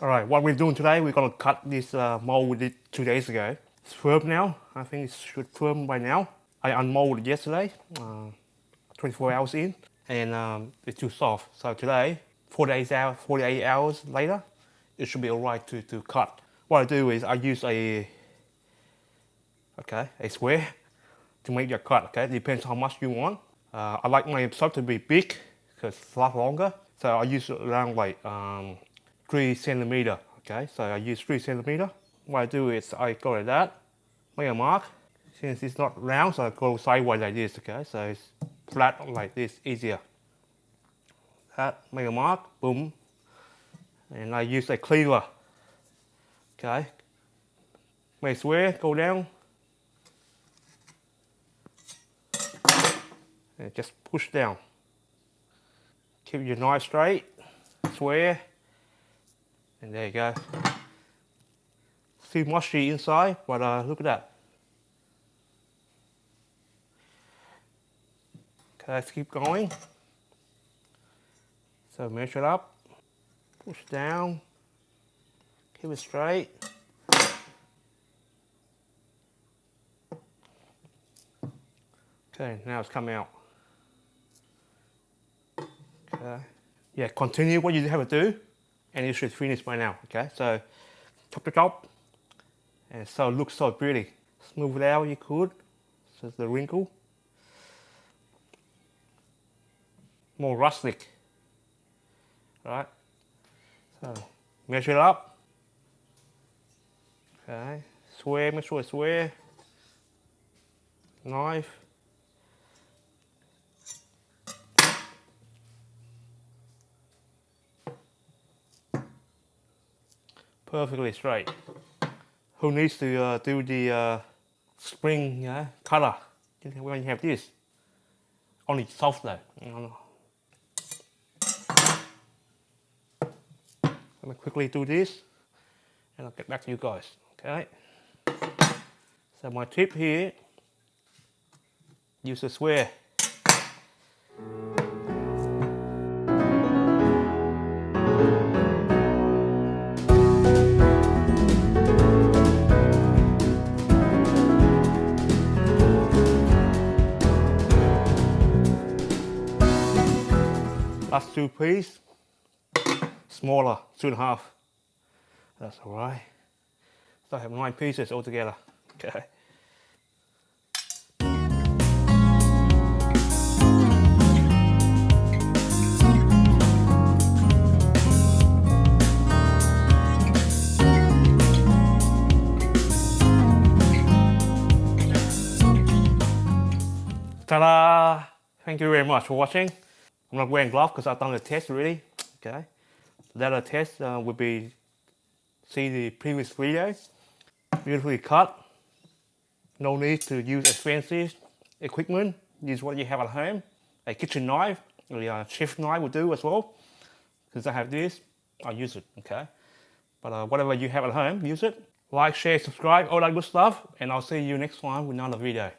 Alright, what we're doing today, we're going to cut this mold we did 2 days ago. It's firm now. I think it should firm by now. I unmolded yesterday, 24 hours in, and it's too soft. So today, 48 hours later, it should be alright to cut. What I do is I use a square to make your cut. Okay, depends how much you want. I like my stuff to be big because it's a lot longer. So I use around like 3 centimeter. Okay, so I use 3 centimeter. What I do is I go like that, make a mark. Since it's not round, so I go sideways like this. Okay, so it's flat like this, easier. That, make a mark, boom, and I use a cleaver. Okay, make a square, go down, and just push down. Keep your knife straight, square, and there you go. Still mushy inside, but look at that. Okay, let's keep going. So measure it up, push down, keep it straight. Okay, now it's coming out. Okay. Yeah, continue what you have to do, and you should finish by now. Okay, so chop the top, and so it looks so pretty. Smooth it out, you could. So the wrinkle, more rustic. Right. So measure it up. Okay, square. Make sure it's square. Knife. Perfectly straight. Who needs to do the spring color when you have this? Only soft though. Let me quickly do this, and I'll get back to you guys. Okay. So my tip here: use a square. Last 2 pieces, smaller, 2.5. That's alright. So I have 9 pieces altogether. Okay. Ta-da! Thank you very much for watching. I'm not wearing gloves because I've done the test already. Okay. That test will be see the previous video. Beautifully cut. No need to use expensive equipment. Use what you have at home. A kitchen knife, or a chef knife will do as well. Since I have this, I'll use it. Okay. But whatever you have at home, use it. Like, share, subscribe, all that good stuff. And I'll see you next time with another video.